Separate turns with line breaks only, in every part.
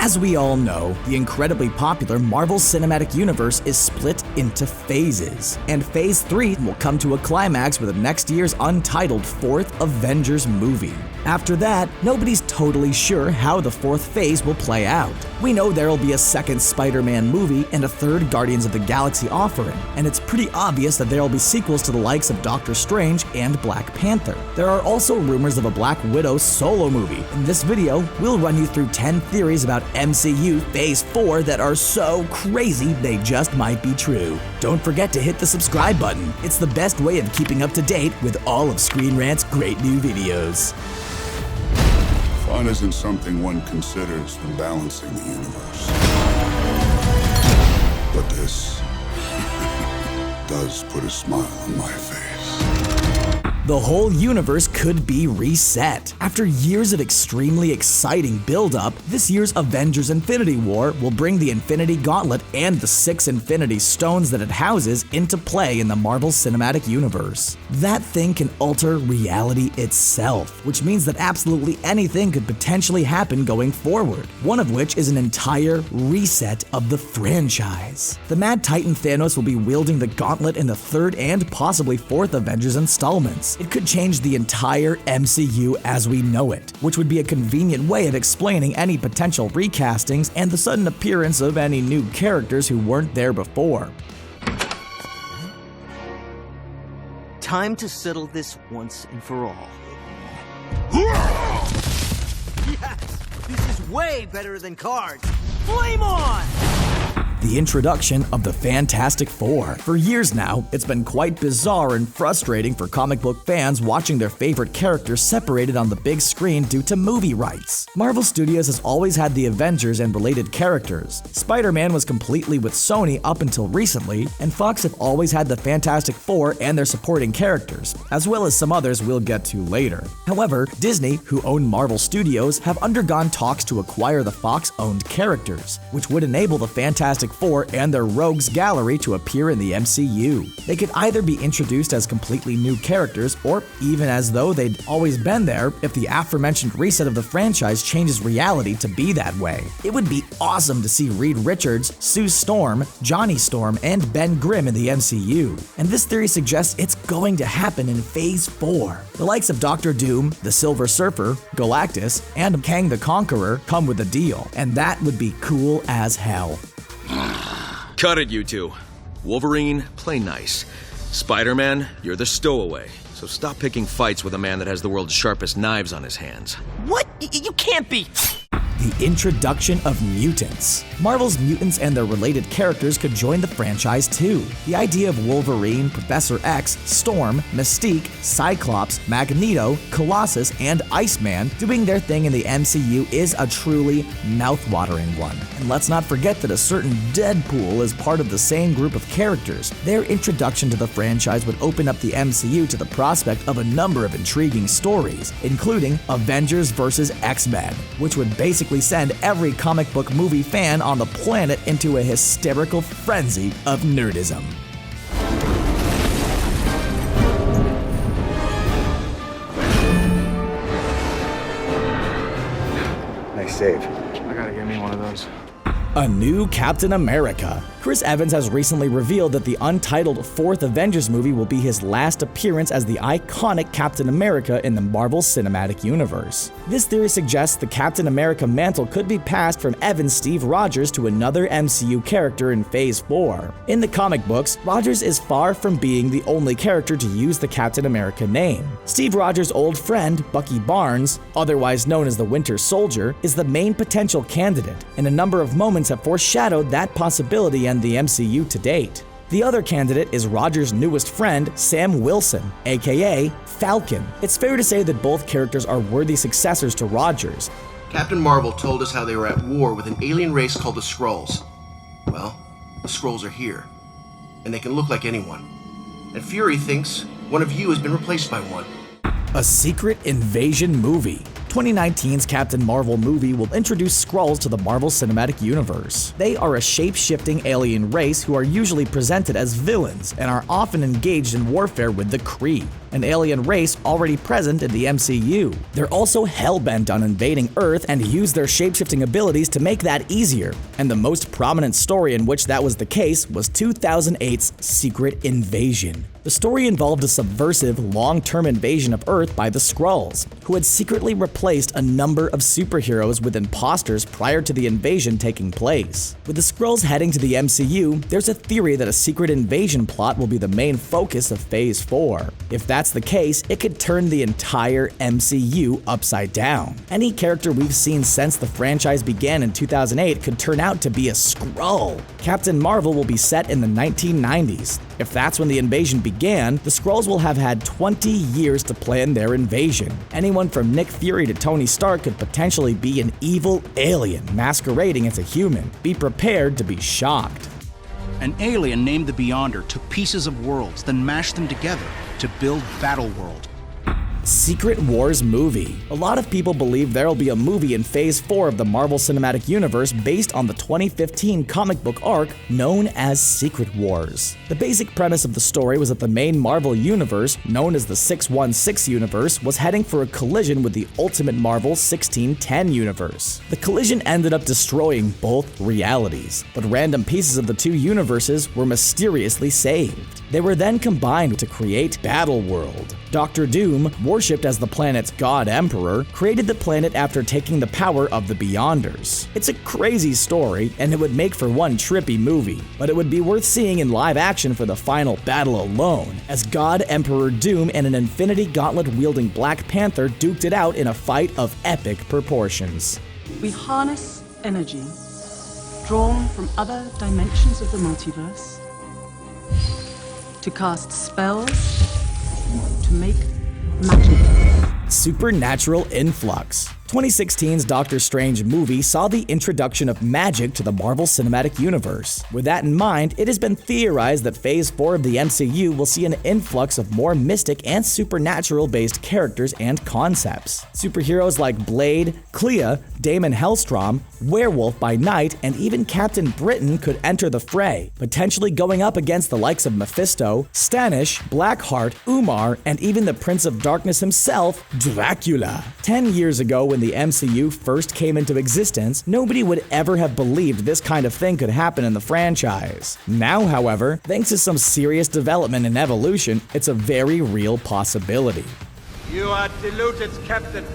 As we all know, the incredibly popular Marvel Cinematic Universe is split into phases, and Phase 3 will come to a climax with next year's untitled fourth Avengers movie. After that, nobody's totally sure how the fourth phase will play out. We know there'll be a second Spider-Man movie and a third Guardians of the Galaxy offering, and it's pretty obvious that there'll be sequels to the likes of Doctor Strange and Black Panther. There are also rumors of a Black Widow solo movie. In this video, we'll run you through 10 theories about MCU Phase 4 that are so crazy they just might be true. Don't forget to hit the subscribe button. It's the best way of keeping up to date with all of Screen Rant's great new videos.
Fun isn't something one considers when balancing the universe. But this does put a smile on my face.
The whole universe could be reset. After years of extremely exciting build-up, this year's Avengers Infinity War will bring the Infinity Gauntlet and the 6 Infinity Stones that it houses into play in the Marvel Cinematic Universe. That thing can alter reality itself, which means that absolutely anything could potentially happen going forward, one of which is an entire reset of the franchise. The Mad Titan Thanos will be wielding the gauntlet in the 3rd and possibly 4th Avengers installments. It could change the entire MCU as we know it, which would be a convenient way of explaining any potential recastings and the sudden appearance of any new characters who weren't there before.
Time to settle this once and for all. Yes! This is way better than cards! Flame on!
The introduction of the Fantastic Four. For years now, it's been quite bizarre and frustrating for comic book fans watching their favorite characters separated on the big screen due to movie rights. Marvel Studios has always had the Avengers and related characters. Spider-Man was completely with Sony up until recently, and Fox have always had the Fantastic Four and their supporting characters, as well as some others we'll get to later. However, Disney, who own Marvel Studios, have undergone talks to acquire the Fox-owned characters, which would enable the Fantastic Four and their Rogues Gallery to appear in the MCU. They could either be introduced as completely new characters, or even as though they'd always been there if the aforementioned reset of the franchise changes reality to be that way. It would be awesome to see Reed Richards, Sue Storm, Johnny Storm, and Ben Grimm in the MCU. And this theory suggests it's going to happen in Phase 4. The likes of Doctor Doom, the Silver Surfer, Galactus, and Kang the Conqueror come with a deal, and that would be cool as hell.
Cut it, you two. Wolverine, play nice. Spider-Man, you're the stowaway. So stop picking fights with a man that has the world's sharpest knives on his hands.
What? You can't be...
The introduction of mutants. Marvel's mutants and their related characters could join the franchise too. The idea of Wolverine, Professor X, Storm, Mystique, Cyclops, Magneto, Colossus, and Iceman doing their thing in the MCU is a truly mouth-watering one. And let's not forget that a certain Deadpool is part of the same group of characters. Their introduction to the franchise would open up the MCU to the prospect of a number of intriguing stories, including Avengers vs. X-Men, which would basically send every comic book movie fan on the planet into a hysterical frenzy of nerdism.
Nice save.
I gotta get me one of those.
A new Captain America. Chris Evans has recently revealed that the untitled 4th Avengers movie will be his last appearance as the iconic Captain America in the Marvel Cinematic Universe. This theory suggests the Captain America mantle could be passed from Evans' Steve Rogers to another MCU character in Phase 4. In the comic books, Rogers is far from being the only character to use the Captain America name. Steve Rogers' old friend, Bucky Barnes, otherwise known as the Winter Soldier, is the main potential candidate, and a number of moments have foreshadowed that possibility and the MCU to date. The other candidate is Rogers' newest friend, Sam Wilson, aka Falcon. It's fair to say that both characters are worthy successors to Rogers.
Captain Marvel told us how they were at war with an alien race called the Skrulls. Well, the Skrulls are here, and they can look like anyone. And Fury thinks one of you has been replaced by one.
A secret invasion movie. 2019's Captain Marvel movie will introduce Skrulls to the Marvel Cinematic Universe. They are a shape-shifting alien race who are usually presented as villains and are often engaged in warfare with the Kree. an alien race already present in the MCU. They're also hell-bent on invading Earth and use their shape-shifting abilities to make that easier. And the most prominent story in which that was the case was 2008's Secret Invasion. The story involved a subversive, long-term invasion of Earth by the Skrulls, who had secretly replaced a number of superheroes with imposters prior to the invasion taking place. With the Skrulls heading to the MCU, there's a theory that a secret invasion plot will be the main focus of Phase 4. If that's the case, it could turn the entire MCU upside down. Any character we've seen since the franchise began in 2008 could turn out to be a Skrull. Captain Marvel will be set in the 1990s. If that's when the invasion began, the Skrulls will have had 20 years to plan their invasion. Anyone from Nick Fury to Tony Stark could potentially be an evil alien masquerading as a human. Be prepared to be shocked.
An alien named the Beyonder took pieces of worlds, then mashed them together to build Battleworld.
Secret Wars movie. A lot of people believe there'll be a movie in Phase 4 of the Marvel Cinematic Universe based on the 2015 comic book arc known as Secret Wars. The basic premise of the story was that the main Marvel universe, known as the 616 universe, was heading for a collision with the Ultimate Marvel 1610 universe. The collision ended up destroying both realities, but random pieces of the two universes were mysteriously saved. They were then combined to create Battleworld. Dr. Doom, worshipped as the planet's god emperor, created the planet after taking the power of the Beyonders. It's a crazy story, and it would make for one trippy movie, but it would be worth seeing in live action for the final battle alone, as God Emperor Doom and an Infinity Gauntlet-wielding Black Panther duked it out in a fight of epic proportions.
We harness energy drawn from other dimensions of the multiverse to cast spells, to make magic.
Supernatural influx. 2016's Doctor Strange movie saw the introduction of magic to the Marvel Cinematic Universe. With that in mind, it has been theorized that Phase 4 of the MCU will see an influx of more mystic and supernatural-based characters and concepts. Superheroes like Blade, Clea, Damon Hellstrom, Werewolf by Night, and even Captain Britain could enter the fray, potentially going up against the likes of Mephisto, Stanish, Blackheart, Umar, and even the Prince of Darkness himself, Dracula. 10 years ago, when the MCU first came into existence, nobody would ever have believed this kind of thing could happen in the franchise. Now, however, thanks to some serious development and evolution, it's a very real possibility.
You are deluded, Captain.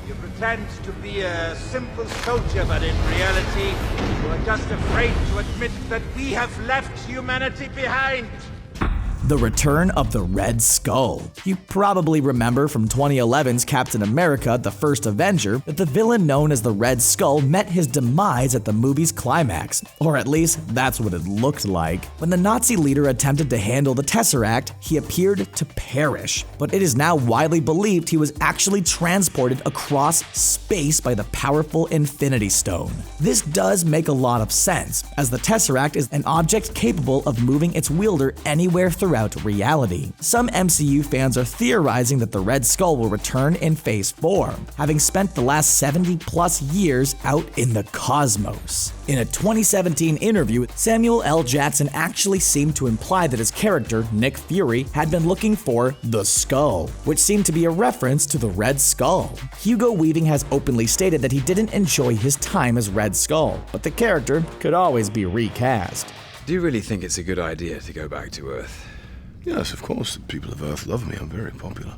You pretend to be a simple soldier, but in reality, you are just afraid to admit that we have left humanity behind.
The return of the Red Skull. You probably remember from 2011's Captain America: The First Avenger that the villain known as the Red Skull met his demise at the movie's climax, or at least that's what it looked like. When the Nazi leader attempted to handle the Tesseract, he appeared to perish, but it is now widely believed he was actually transported across space by the powerful Infinity Stone. This does make a lot of sense, as the Tesseract is an object capable of moving its wielder anywhere throughout reality. Some MCU fans are theorizing that the Red Skull will return in Phase 4, having spent the last 70+ years out in the cosmos. In a 2017 interview, Samuel L. Jackson actually seemed to imply that his character, Nick Fury, had been looking for the Skull, which seemed to be a reference to the Red Skull. Hugo Weaving has openly stated that he didn't enjoy his time as Red Skull, but the character could always be recast.
Do you really think it's a good idea to go back to Earth?
Yes, of course. The people of Earth love me. I'm very popular.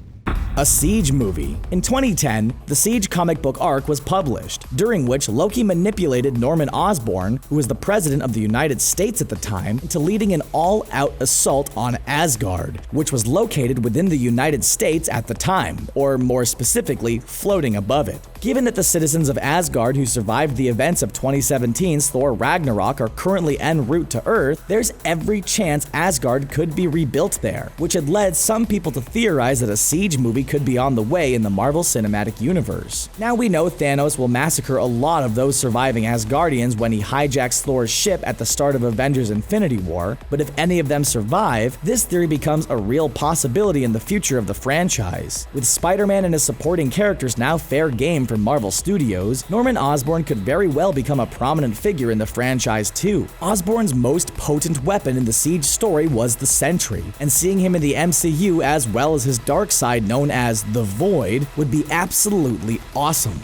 A Siege movie. In 2010, the Siege comic book arc was published, during which Loki manipulated Norman Osborn, who was the president of the United States at the time, into leading an all-out assault on Asgard, which was located within the United States at the time, or more specifically, floating above it. Given that the citizens of Asgard who survived the events of 2017's Thor Ragnarok are currently en route to Earth, there's every chance Asgard could be rebuilt there, which had led some people to theorize that a Siege movie could be on the way in the Marvel Cinematic Universe. Now we know Thanos will massacre a lot of those surviving Asgardians when he hijacks Thor's ship at the start of Avengers Infinity War, but if any of them survive, this theory becomes a real possibility in the future of the franchise, with Spider-Man and his supporting characters now fair game from Marvel Studios, Norman Osborn could very well become a prominent figure in the franchise too. Osborn's most potent weapon in the Siege story was the Sentry, and seeing him in the MCU as well as his dark side known as the Void would be absolutely awesome.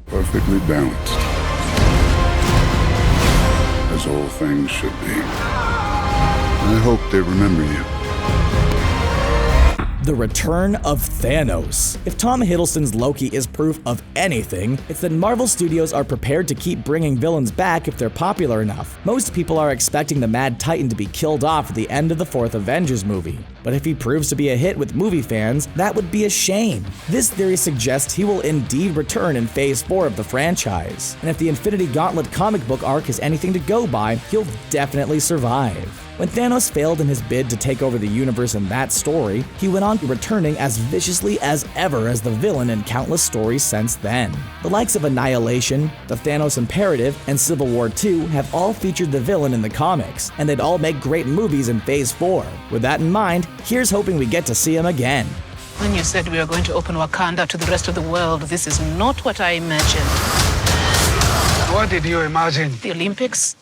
Perfectly balanced. As all things should be. I hope they remember you.
The return of Thanos. If Tom Hiddleston's Loki is proof of anything, it's that Marvel Studios are prepared to keep bringing villains back if they're popular enough. Most people are expecting the Mad Titan to be killed off at the end of the 4th Avengers movie. But if he proves to be a hit with movie fans, that would be a shame. This theory suggests he will indeed return in Phase 4 of the franchise. And if the Infinity Gauntlet comic book arc is anything to go by, he'll definitely survive. When Thanos failed in his bid to take over the universe in that story, he went on to returning as viciously as ever as the villain in countless stories since then. The likes of Annihilation, the Thanos Imperative, and Civil War II have all featured the villain in the comics, and they'd all make great movies in Phase 4. With that in mind, here's hoping we get to see him again.
When you said we were going to open Wakanda to the rest of the world, this is not what I imagined.
What did you imagine?
The Olympics?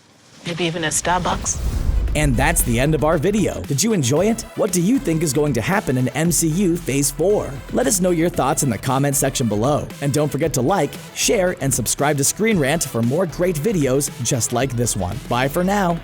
Maybe even a Starbucks?
And that's the end of our video. Did you enjoy it? What do you think is going to happen in MCU Phase 4? Let us know your thoughts in the comment section below. And don't forget to like, share, and subscribe to Screen Rant for more great videos just like this one. Bye for now.